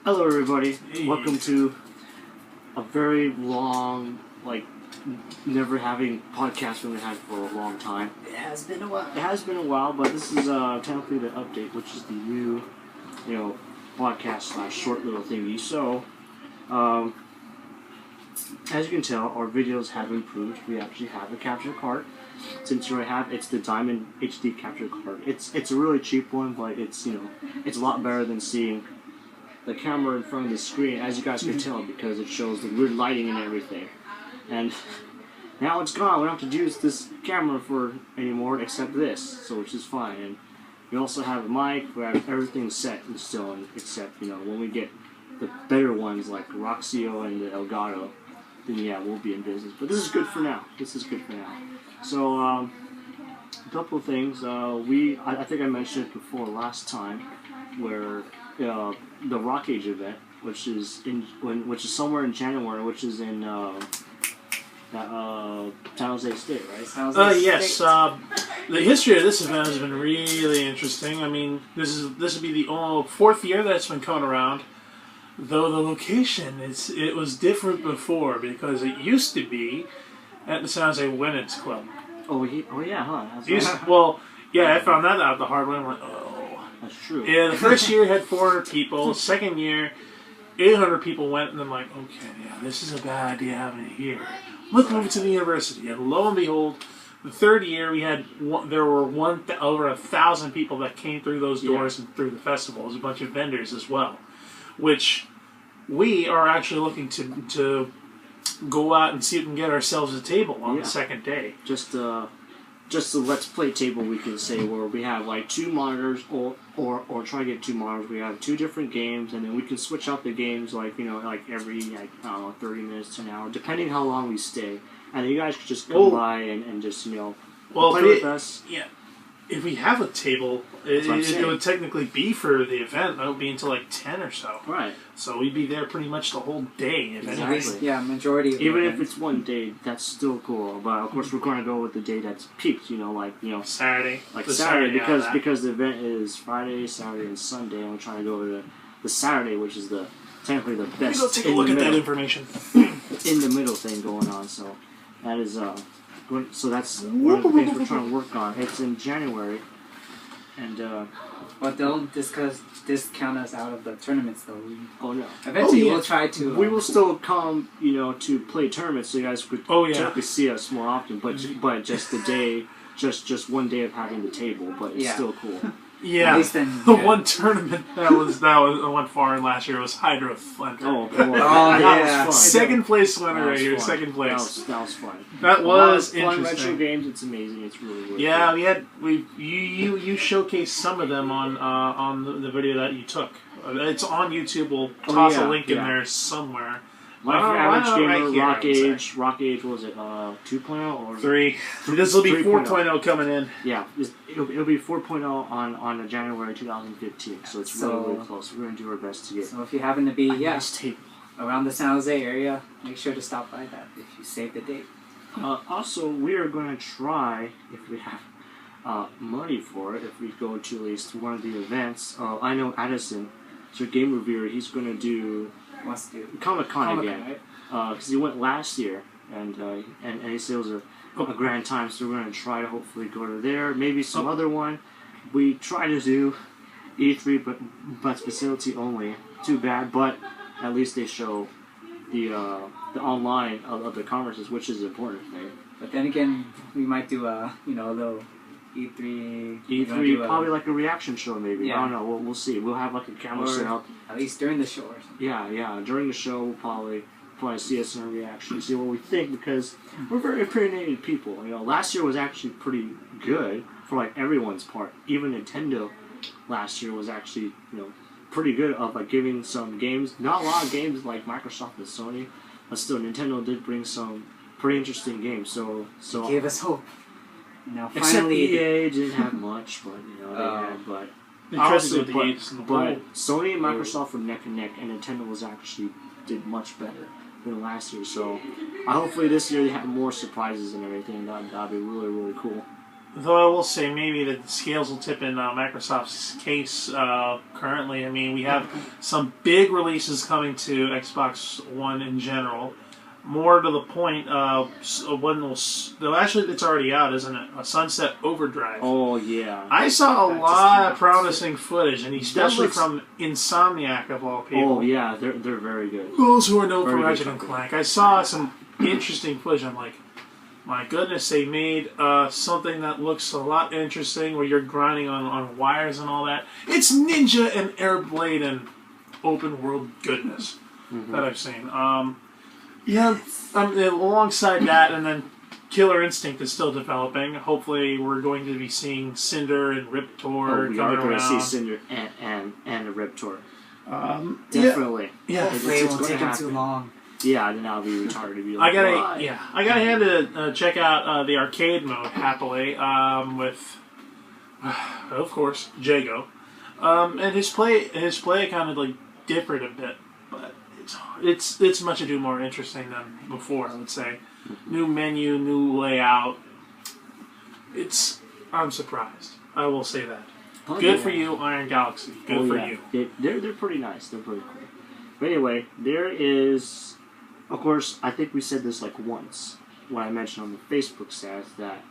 Hello everybody, Hey. Welcome to a very long, never having podcast we've had for a long time. It has been a while. It has been a while, but this is technically the update, which is the new, podcast / short little thingy. So, as you can tell, our videos have improved. We actually have a capture card. Since you have, it's the Diamond HD capture card. It's a really cheap one, but it's a lot better than seeing the camera in front of the screen, as you guys can tell, because it shows the weird lighting and everything. And now it's gone. We don't have to use this camera for anymore except this, so which is fine. And we also have a mic. We have everything set and still, except when we get the better ones like ROCKAGE and the Elgato, then yeah, we'll be in business. But this is good for now. So a couple of things. I think I mentioned it before last time, where the ROCKAGE event, which is somewhere in January, which is in San Jose State, right? Yes. The history of this event has been really interesting. I mean, this would be the fourth year that it's been coming around. Though the location it was different before, because it used to be at the San Jose Women's Club. Oh yeah, huh? I found that out the hard way. I'm like, oh, that's true. Yeah, the first year had 400 people. Second year, 800 people went, and I'm like, okay, yeah, this is a bad idea having it here. Let's move it to the university. And lo and behold, the third year there were over 1,000 people that came through those doors and through the festival. There's a bunch of vendors as well, which we are actually looking to go out and see if we can get ourselves a table on the second day. Just a let's play table, we can say, where we have like two monitors or try to get two monitors. We have two different games, and then we can switch out the games every 30 minutes to an hour, depending how long we stay. And you guys could just come by and just play with us. Yeah. If we have a table, it would technically be for the event. That would be until like 10 or so. Right. So we'd be there pretty much the whole day. Exactly. Majority of even if it's one day, that's still cool. But of course, we're going to go with the day that's peaked. Saturday. Saturday, because the event is Friday, Saturday, and Sunday, and we're trying to go to the Saturday, which is technically the best. Go take a look at that information. In the middle thing going on. So that is So that's one of the things we're trying to work on. It's in January, and but don't discount us out of the tournaments, though. Oh no! Eventually, we'll try to. We will still come, to play tournaments, so you guys could technically see us more often. But just the day, just one day of having the table, but it's still cool. Yeah, the one tournament that went far in last year was Hydro Thunder. Oh, boy. That was fun. Second place winner right here. Second place. That was fun. That was fun interesting. retro games. It's amazing. It's really good. Yeah, you showcased some of them on the video that you took. It's on YouTube. We'll toss a link in there somewhere. My average gamer, ROCKAGE, was it 2.0 or 3? This will be 4.0 coming in. Yeah, it'll be 4.0 on January 2015. So it's really close. We're gonna do our best to get. So if you happen to be nice table around the San Jose area, make sure to stop by that if you save the date. Also, we are going to try, if we have money for it, if we go to at least one of the events. I know Addison, so game reviewer, he's going to do Comic-Con again, right? Because he went last year, and he said it was a grand time, so we're going to try to hopefully go to there, maybe some other one. We try to do E3, but facility only. Too bad, but at least they show the online of the conferences, which is an important thing. But then again, we might do a little E3. E3, probably like a reaction show, maybe. Yeah. I don't know. We'll see. We'll have like a camera set up. At least during the show or something. Yeah. During the show, we'll probably see us in a reaction, see what we think, because we're very opinionated people. Last year was actually pretty good for like everyone's part. Even Nintendo last year was actually pretty good of like giving some games. Not a lot of games like Microsoft and Sony, but still Nintendo did bring some pretty interesting games. So it gave us hope. Now except finally, EA didn't have much, but they had. But Sony and Microsoft were neck and neck, and Nintendo did much better than last year. So hopefully this year they have more surprises and everything. That'd be really, really cool. Though I will say maybe the scales will tip in Microsoft's case currently. I mean, we have some big releases coming to Xbox One in general. More to the point, actually it's already out, isn't it? A Sunset Overdrive. Oh, yeah. I saw a lot of promising footage, and especially from Insomniac of all people. Oh, yeah, they're very good. Those who are known for Very good Ratchet and company. Clank. I saw some interesting footage. I'm like, my goodness, they made something that looks a lot interesting where you're grinding on wires and all that. It's Ninja and Airblade and open world goodness that I've seen. Alongside that, and then Killer Instinct is still developing. Hopefully, we're going to be seeing Cinder and Riptor We coming are going to see around. Cinder and a Riptor. Definitely. Yeah. Hopefully it won't gonna take them too happen. long. Yeah, then I'll be retarded to be I like, gotta why? I gotta hand to check out the arcade mode happily with, of course, Jago, and his play kind of like differed a bit, but it's much ado more interesting than before. I would say, new menu, new layout. I'm surprised. I will say that. Oh, Good yeah. for you, Iron Galaxy. Good for you. They're pretty nice. They're pretty cool. But anyway, there is, of course, I think we said this like once when I mentioned on the Facebook stats that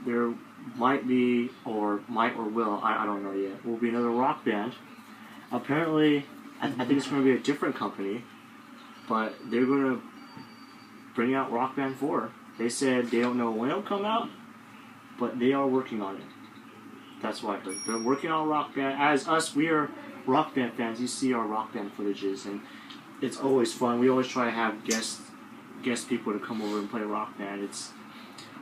there might be, or will, I don't know yet, will be another Rock Band. Apparently, I think it's going to be a different company, but they're going to bring out Rock Band 4. They said they don't know when it'll come out, but they are working on it. That's what I heard. They're working on Rock Band. As us, we are Rock Band fans. You see our Rock Band footages, and it's always fun. We always try to have guest people to come over and play Rock Band. It's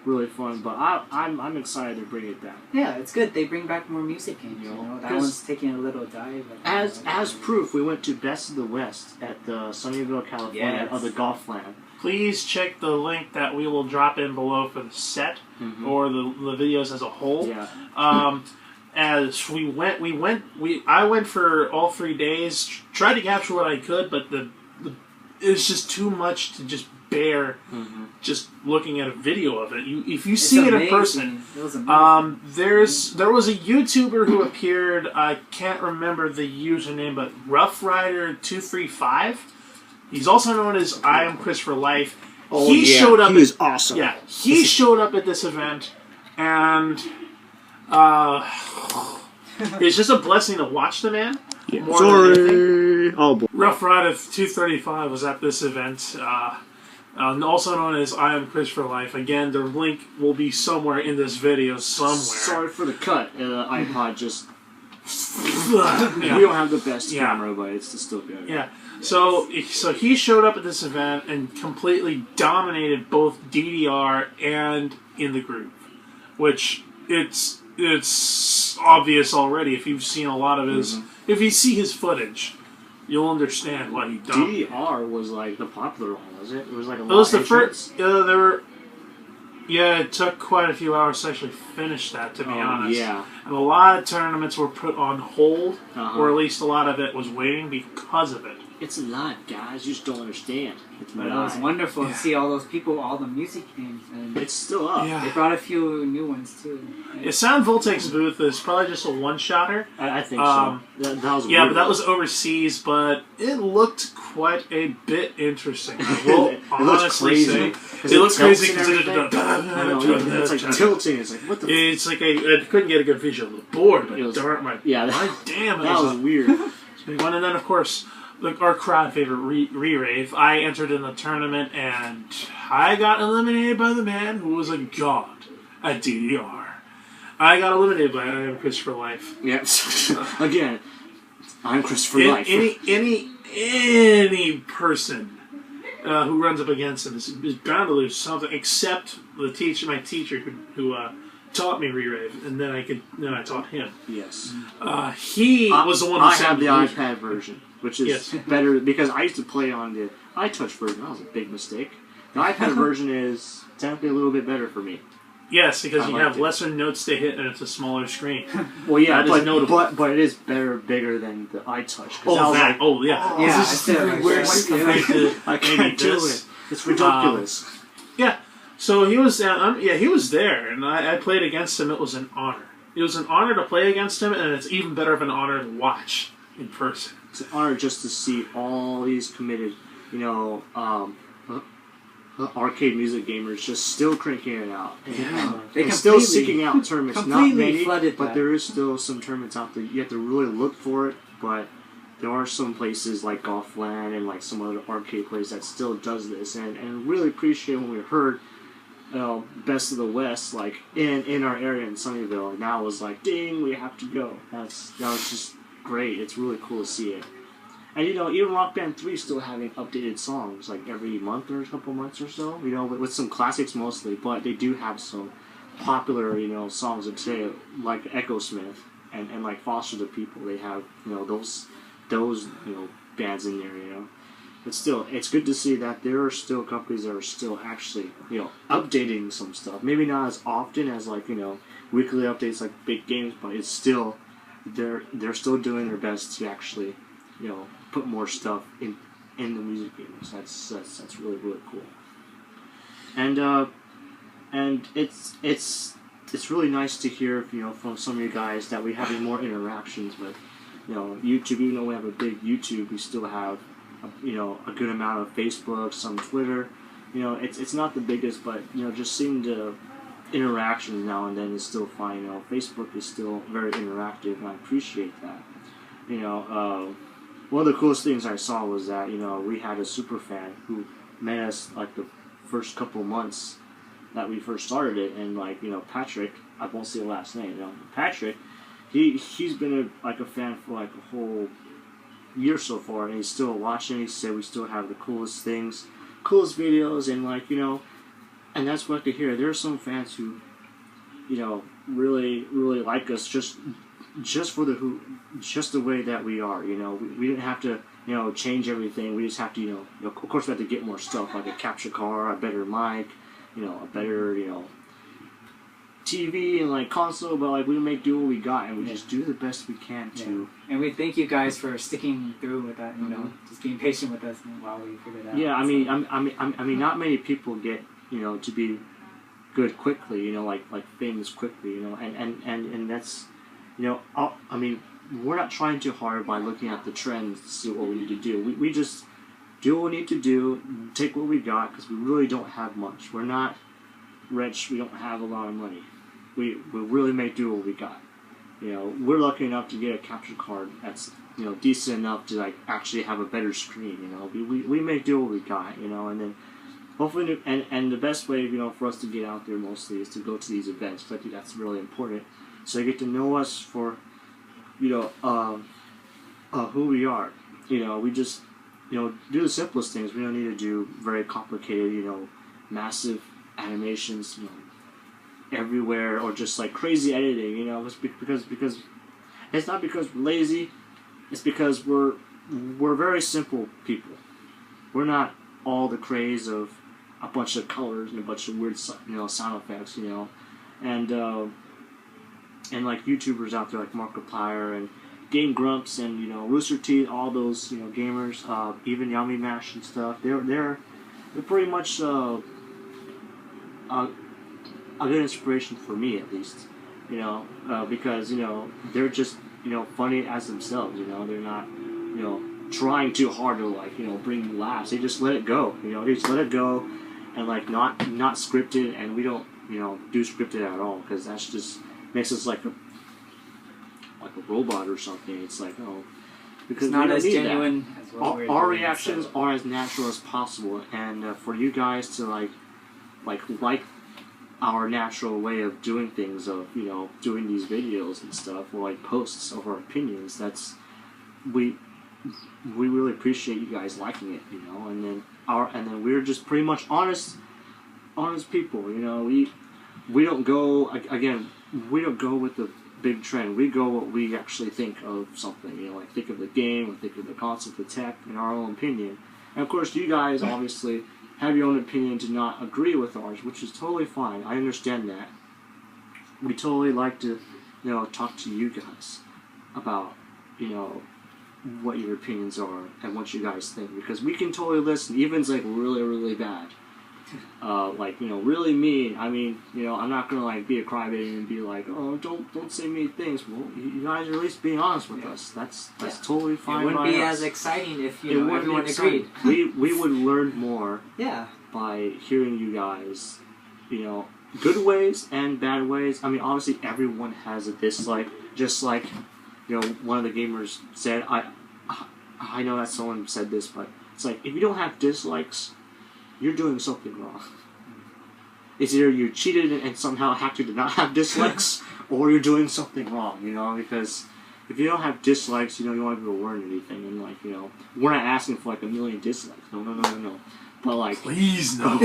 really fun, but I'm excited to bring it back. Yeah, it's good. They bring back more music games. You know, that one's taking a little dive. As proof, we went to Best of the West at the Sunnyvale, California, of the Golf Land. Please check the link that we will drop in below for the set or the videos as a whole. Yeah. As I went for all 3 days, tried to capture what I could, but it was just too much to just bear just looking at a video of it. If you see it in person, it was amazing. there was a YouTuber who appeared. I can't remember the username, but Rough Rider 235. He's also known as I Am Chris for Life. Oh, He showed up. He was awesome. Yeah, he showed up at this event, and it's just a blessing to watch the man. More than anything. Sorry. Oh boy. Rough Rider 235 was at this event, also known as I Am Chris for Life. Again, the link will be somewhere in this video somewhere. Sorry for the cut. iPod just. Yeah. We don't have the best camera, but it's still good. Yeah. So he showed up at this event and completely dominated both DDR and In the Groove, which it's obvious already if you've seen a lot of his. If you see his footage, you'll understand what he done. DDR was like the popular one, was it? It was like a lot It was the of entrants? first. It took quite a few hours to actually finish that, to be honest. Yeah. And a lot of tournaments were put on hold, or at least a lot of it was waiting because of it. It's live, guys. You just don't understand. It's But it was wonderful to see all those people, all the music games, and It's still up. Yeah. they brought a few new ones too. Yeah, Sound Voltaic's booth is probably just a one-shotter. I think so. That was Yeah, weird. but that was overseas, but it looked quite a bit interesting. I will It looks honestly crazy. say It it looks tilts crazy and because everything. It's like tilting. It's like, what the It's like I couldn't get a good visual of the board, but It was- darn my Yeah, my damn it that was a weird. big one. And then of course, like our crowd favorite re-rave. I entered in the tournament and I got eliminated by the man who was a god at DDR. I got eliminated by I Am Chris for Life. Yeah. Again, I'm Christopher Life. Any person who runs up against him is bound to lose something, except my teacher who taught me re-rave, and then I taught him. Yes. He was the one who I said have the lose. iPad version, which is better because I used to play on the iTouch version. That was a big mistake. The iPad version is technically a little bit better for me. Yes, because you like have it. lesser notes to hit and it's a smaller screen. Well, yeah, That is notable. but it is bigger than the iTouch. Yeah. Yeah, This is I said, weird like, compared to I maybe can't do this. it. It's ridiculous. Yeah, So he was, he was there, and I played against him. It was an honor. It was an honor to play against him, and it's even better of an honor to watch in person. It's an honor just to see all these committed, arcade music gamers just still cranking it out. They still seeking out tournaments. Not many, flooded but that. there is still some tournaments out there. You have to really look for it, but there are some places like Golfland and like some other arcade places that still does this, and really appreciate when we heard Best of the West like in our area in Sunnyvale, and now it was like, ding, we have to go. That was just great. It's really cool to see it. And even Rock Band 3 is still having updated songs like every month or a couple months or so. With some classics mostly, but they do have some popular songs of today like Echo Smith and like Foster the People. They have those bands in there. But still, it's good to see that there are still companies that are still actually updating some stuff. Maybe not as often as like weekly updates like big games, but it's still they're still doing their best to actually put more stuff in the music games. That's really cool. And it's really nice to hear from some of you guys that we're having more interactions with YouTube. Even though we have a big YouTube, we still have a good amount of Facebook, some Twitter. It's not the biggest, but just seeing the interactions now and then is still fine. Facebook is still very interactive, and I appreciate that. One of the coolest things I saw was that we had a super fan who met us like the first couple months that we first started it, and like Patrick, I won't say the last name. Patrick, he's been a fan for like a whole year so far, and he's still watching. He said we still have the coolest things, coolest videos, and like and that's what I could hear. There are some fans who really like us just for just the way that we are. We didn't have to change everything. We just have to of course we have to get more stuff like a capture card, a better mic, a better TV and like console, but like we make do what we got, and we just do the best we can to. And we thank you guys for sticking through with that. Just being patient with us while we figure it out. Yeah, I mean, not many people get to be good quickly. Like famous quickly. And that's I mean, we're not trying too hard by looking at the trends to see what we need to do. We just do what we need to do, take what we got, because we really don't have much. We're not rich. We don't have a lot of money. We really make do what we got. We're lucky enough to get a capture card that's decent enough to like actually have a better screen. We make do what we got. And then hopefully and the best way for us to get out there mostly is to go to these events. Because I think that's really important. So you get to know us for who we are. We just do the simplest things. We don't need to do very complicated massive animations everywhere, or just like crazy editing. It's because it's not because we're lazy. It's because we're very simple people. We're not all the craze of a bunch of colors and a bunch of weird sound effects. And like YouTubers out there like Markiplier and Game Grumps and Rooster Teeth, all those gamers, even Yummy Mash and stuff. They're pretty much a good inspiration for me, at least. Because they're just funny as themselves. They're not trying too hard to like bring laughs. They just let it go. They just let it go, and like not scripted. And we don't do scripted at all, because that's just makes us like a robot or something. It's like because it's not as genuine that. as what we're our doing, reactions so. are as natural as possible, and for you guys to like our natural way of doing things, of doing these videos and stuff, or like posts of our opinions, that's we really appreciate you guys liking it, and then we're just pretty much honest people. We don't go we don't go with the big trend. We go what we actually think of something. Like think of the game, or think of the concept, the tech, in our own opinion. And of course, you guys obviously have your own opinion to not agree with ours, which is totally fine. I understand that. We totally like to, talk to you guys about, what your opinions are and what you guys think, because we can totally listen, even if it's like really, really bad. like, you know, really mean. I mean, you know, I'm not gonna like be a crybaby and be like, oh, don't say mean things. Well, you guys are at least being honest with us. That's totally fine. It wouldn't by be us. as exciting if Everyone everyone agreed. we would learn more Yeah. by hearing you guys, you know, good ways and bad ways. I mean, obviously everyone has a dislike. Just like, you know, one of the gamers said, I know that someone said this, but it's like, if you don't have dislikes, you're doing something wrong. It's either you cheated and somehow actually did not have dislikes, or you're doing something wrong, you know, because if you don't have dislikes, you know, you won't be able to learn anything, and like, you know, we're not asking for like 1 million dislikes, no. But like, please no.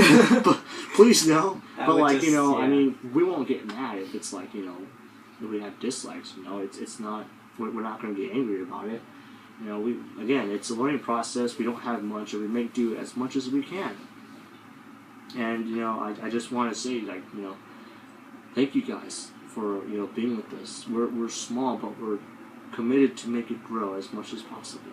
Please no. That But would like, just, you know, yeah. I mean, we won't get mad if it's like, you know, if we have dislikes, you know, it's not, we're not going to get angry about it. You know, again, it's a learning process. We don't have much, and we make do as much as we can. And, you know, I just want to say, like, you know, thank you guys for, you know, being with us. We're small, but we're committed to make it grow as much as possible.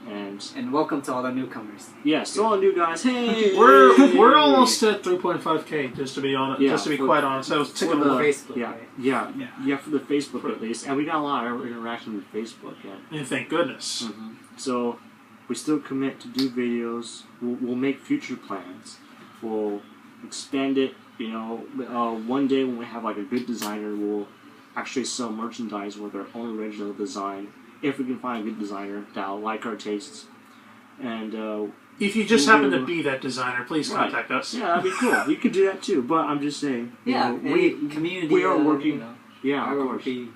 And welcome to all the newcomers. yes, all the new guys. Hey, we're almost at 3.5K. Just to be honest, Yeah, just to be quite honest, I was ticking for the along. Facebook. yeah, right? yeah, for the Facebook at least, and we got a lot of interaction with Facebook. Yeah. And thank goodness. Mm-hmm. So we still commit to do videos. We'll make future plans. We'll expand it. You know, one day when we have like a good designer, we'll actually sell merchandise with our own original design. If we can find a good designer that'll like our tastes. And if you just happen to be that designer, please contact us. Yeah, that'd be cool. You could do that too. But I'm just saying. Yeah, you know, community. We are working. You know, Yeah, of course. We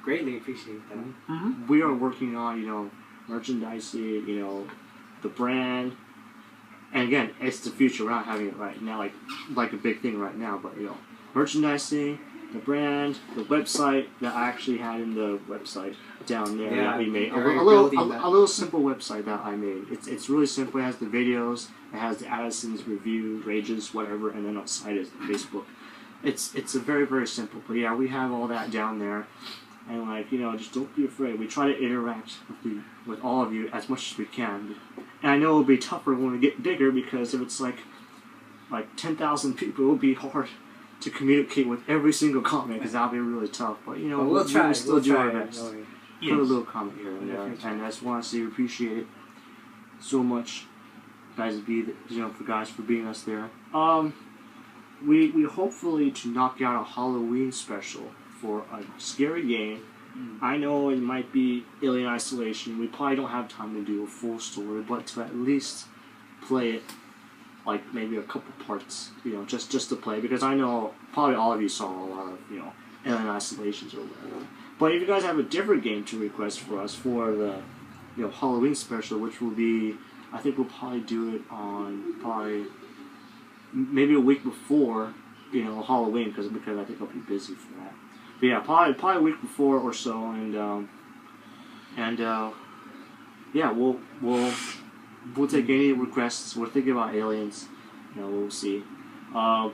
greatly appreciate that. Mm-hmm. We are working on, you know, merchandising, you know, the brand. And again, it's the future. We're not having it right now, like a big thing right now. But, you know, merchandising, the brand, the website that I actually had in the website down there that we made. A little simple website that I made. It's really simple. It has the videos. It has the Addison's review, rages, whatever, and then outside is Facebook. It's a very, very simple. But yeah, we have all that down there. And like, you know, just don't be afraid. We try to interact with all of you as much as we can. And I know it'll be tougher when we get bigger, because if it's like 10,000 people, it'll be hard to communicate with every single comment, because that'll be really tough. But you know, we'll try. We'll still do our try. best. No, Put a little comment here and there, and I just want to say we appreciate it so much, guys. For guys for being us there. We hopefully to knock out a Halloween special for a scary game. I know it might be Alien Isolation. We probably don't have time to do a full story, but to at least play it, like maybe a couple parts, you know, just to play, because I know probably all of you saw a lot of, you know, Alien Isolations or whatever. But if you guys have a different game to request for us for the, you know, Halloween special, which will be, I think we'll probably do it on maybe a week before, you know, Halloween, because I think I'll be busy for that. But yeah, probably a week before or so, and yeah, we'll take any requests. We're thinking about aliens. You know, we'll see.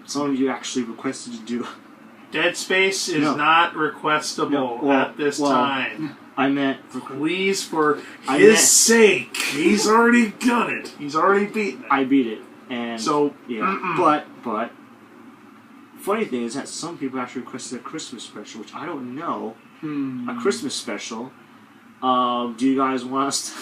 Some of you actually requested to do. Dead Space is not requestable at this time. I meant, please, for his sake, he's already done it. He's already beaten it. I beat it, and so yeah. But funny thing is that some people actually requested a Christmas special, which I don't know. A Christmas special. Do you guys want us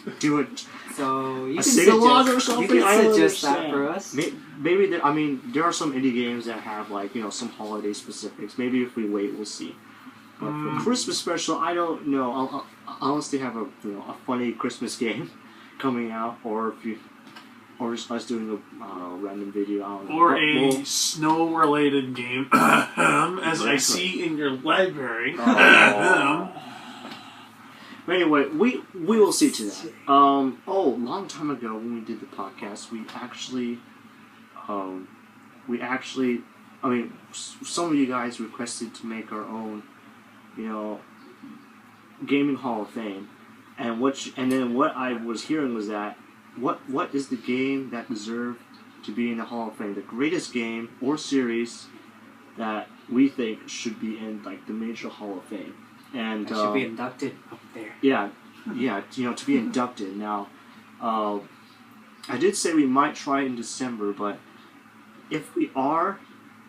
to do it? So you a can sing-along suggest, or something? you can suggest that for us. Maybe there are some indie games that have, like, you know, some holiday specifics. Maybe if we wait, we'll see. But for Christmas special, I don't know. I'll honestly have a funny Christmas game coming out, or just us doing a random video. I don't know. Or a snow-related game, as I see in your library. But anyway, we will see to that. Long time ago when we did the podcast, we actually, I mean, some of you guys requested to make our own, you know, gaming Hall of Fame, and then what I was hearing was that what is the game that deserved to be in the Hall of Fame, the greatest game or series that we think should be in, like, the major Hall of Fame. And should be inducted up there. Yeah, you know, to be inducted. Now, I did say we might try it in December, but if we are,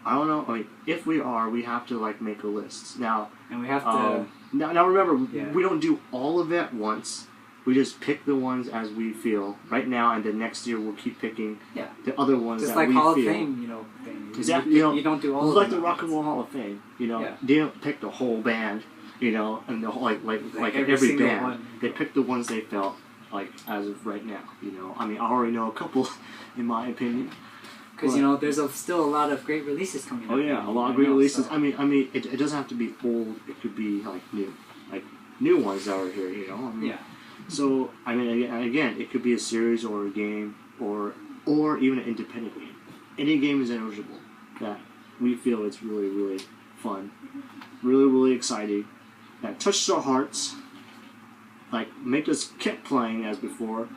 I don't know. I mean, if we are, we have to like make a list now. And we have to. Now remember, Yeah. we don't do all of it at once. We just pick the ones as we feel right now, and then next year we'll keep picking the other ones Just that like we Hall feel. of Fame, you know. Thing. Exactly. You don't do all of like them the at Rock and once. Roll Hall of Fame. You know, Yeah. they don't pick the whole band. You know, and the whole, like every every single band, one. they pick the ones they felt like as of right now. You know, I mean, I already know a couple, in my opinion. Because you know, there's still a lot of great releases coming up. Oh yeah, a lot of I great know, releases. so- I mean, it doesn't have to be old. It could be like new ones that are here. You know. I mean, Yeah. So I mean, again, it could be a series or a game or even an independent game. Any game is eligible that we feel it's really really fun, really really exciting, that touches our hearts, like make us keep playing as before.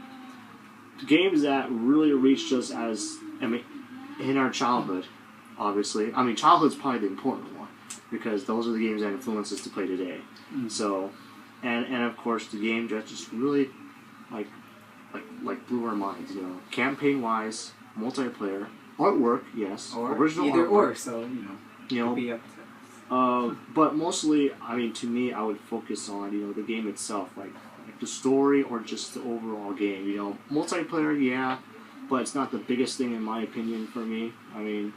Games that really reached us as in our childhood, obviously. I mean, childhood's probably the important one because those are the games that influence us to play today. So, and of course, the game that just really like blew our minds. You know, campaign wise, multiplayer, artwork, yes, Or original either artwork. or, so You know, could be up to. but mostly, I mean, to me, I would focus on the game itself, like the story or just the overall game. You know, multiplayer, yeah, but it's not the biggest thing in my opinion for me. I mean,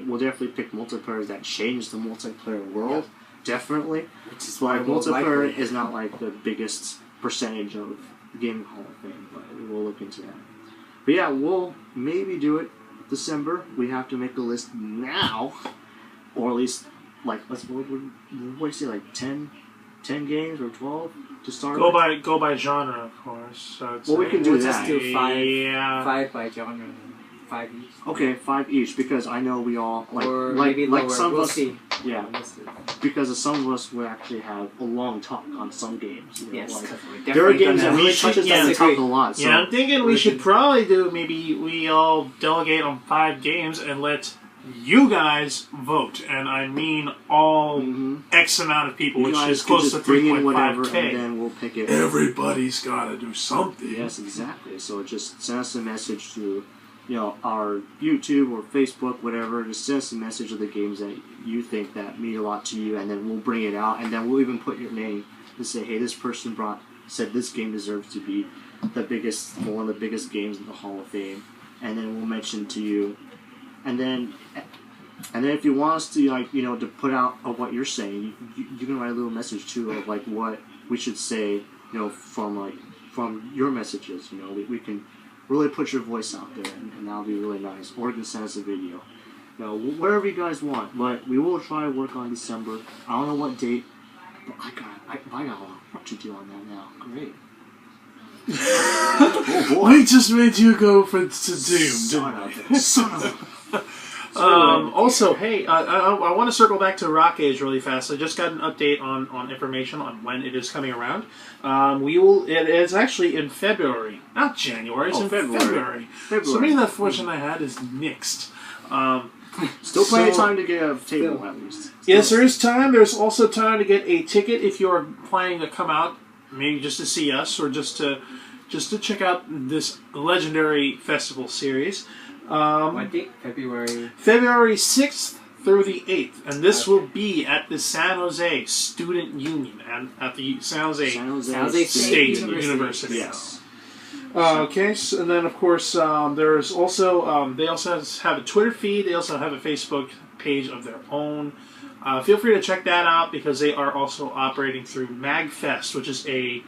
we'll definitely pick multiplayer that change the multiplayer world, definitely. Which is But we'll multiplayer likely- is not like the biggest percentage of the Gaming Hall of Fame, but we'll look into that. But yeah, we'll maybe do it December. We have to make a list now, or at least like what do you say, like 10 games or 12 to start. Go with? by genre, of course. So Well, we can do We'll that. just do five. Yeah. 5 by genre, 5 each. Okay, 5 each because I know we all Or maybe like lower. some We'll of us. see. Yeah, We'll see. because some of us will actually have a long talk on some games. You know, Yes, like, 'cause we're there are definitely games that gonna- really We should- touches yeah, that we talk a lot. So Yeah, I'm thinking we we should can- probably do, maybe we all delegate on 5 games and let you guys vote. And I mean all X amount of people, you which guys is can close to just bring in whatever, and 3.5K. then we'll pick it. Everybody's got to do something. Yes, exactly. So just send us a message to, our YouTube or Facebook, whatever. Just send us a message of the games that you think that mean a lot to you, and then we'll bring it out, and then we'll even put your name and say, hey, this person said this game deserves to be one of the biggest games in the Hall of Fame, and then we'll mention to you, and then if you want us to to put out of what you're saying, you can write a little message too of like what we should say, from your messages. We can really put your voice out there, and that'll be really nice. Or you can send us a video. Whatever you guys want. But we will try to work on December. I don't know what date, but I got a lot of work to do on that now. Great. Oh boy. We just made you go to Doom, didn't we? Son of a... Also, hey, I want to circle back to ROCKAGE really fast. I just got an update on information on when it is coming around. It is actually in February, not January. It's in February. So maybe that fortune I had is nixed. Still plenty of time to get a table at least. Yes, there is time. There's also time to get a ticket if you're planning to come out, maybe just to see us or just to check out this legendary festival series. What date? February 6th through the 8th, and this will be at the San Jose Student Union and at the San Jose State University. Yes. Okay, so, and then of course there's also they also have a Twitter feed. They also have a Facebook page of their own. Feel free to check that out because they are also operating through MagFest, which is an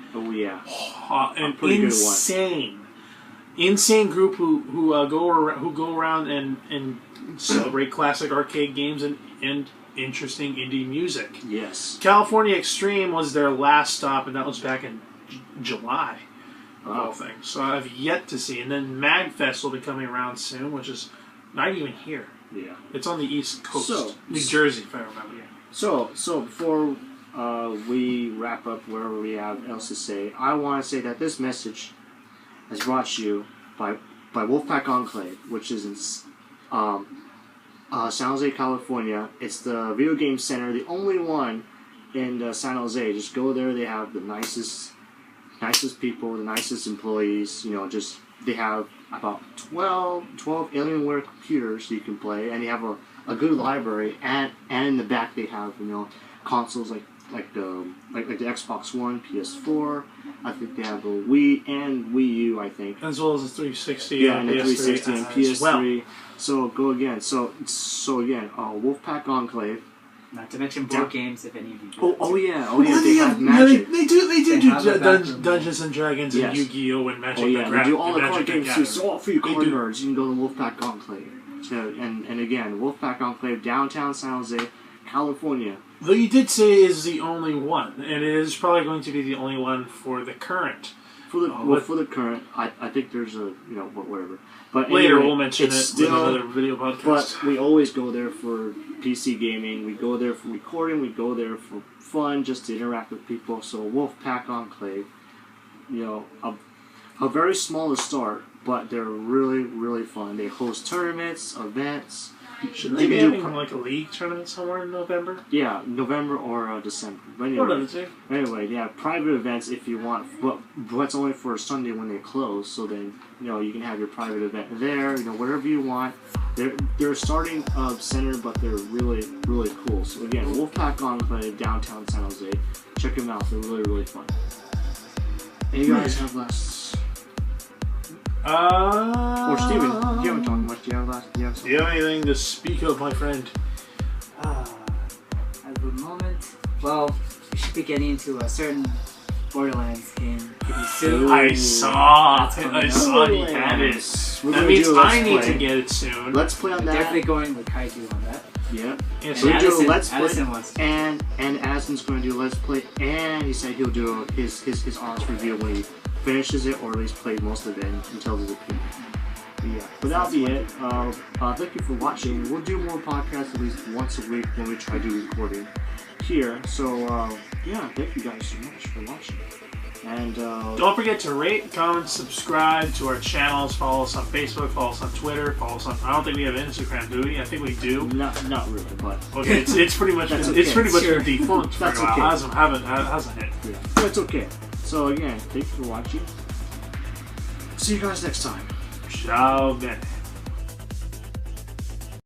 insane group who go around and celebrate classic arcade games and interesting indie music. Yes. California Extreme was their last stop, and that was back in July. Wow. Things. So I've yet to see. And then MagFest will be coming around soon, which is not even here. Yeah. It's on the East Coast. So, New Jersey, if I remember. So before we wrap up wherever we have else to say, I want to say that this message is brought to you by Wolfpack Enclave, which is in San Jose, California. It's the video game center, the only one in San Jose. Just go there. They have the nicest nicest people, the nicest employees. You know, just they have about 12 Alienware computers you can play, and they have a good library. And in the back they have, you know, consoles like the Xbox One, PS4. I think they have a Wii and Wii U, I think. As well as a 360. Yeah, and a 360 and PS3. Well. So go again. So again, Wolfpack Enclave. Not to mention board games, if any of you. Oh yeah. They have Magic. They do have a backroom, Dungeons and Dragons and Yes. Yu-Gi-Oh and Magic. Oh yeah, they do all the card games too. Gathering. So all for you card nerds, you can go to Wolfpack Enclave. So, and again, Wolfpack Enclave, downtown San Jose, California. Though you did say is the only one, and it is probably going to be the only one for the current. For the current, I think there's a, you know, whatever. But later anyway, we'll mention it still, with another video podcast. But we always go there for PC gaming. We go there for recording. We go there for fun, just to interact with people. So Wolfpack Enclave, you know, a very small to start, but they're really, really fun. They host tournaments, events. Should they be having like a league tournament somewhere in November? Yeah, November or December. But anyway, they have private events if you want, but it's only for Sunday when they close. So then, you know, you can have your private event there. You know, whatever you want. They're starting center, but they're really, really cool. So again, Wolfpack Enclave, downtown San Jose. Check them out. They're really, really fun. And you guys have last. Or Steven, you haven't talked much. Do you have last? Do you have anything to speak of, my friend? At the moment, well, we should be getting into a certain Borderlands game pretty soon. I saw he had it. That means I need to get it soon. Let's play on that. Definitely going with Kaiju on that. Yeah. Yes, So Addison, do a Let's Play, Addison wants to. and Addison's going to do a Let's Play, and he said he'll do his honest review when he finishes it, or at least play most of it and tell his opinion. But yeah, but that'll be it. Thank you for watching. We'll do more podcasts at least once a week when we try to do recording here. So yeah, thank you guys so much for watching. And don't forget to rate, comment, subscribe to our channels. Follow us on Facebook. Follow us on Twitter. Follow us on. I don't think we have Instagram, do we? I think we do. not really, but okay, it's pretty much it's pretty much been defunct for a That's while. okay. Hasn't it? Yeah, but it's okay. So again, thank you for watching. See you guys next time. Ciao, bene.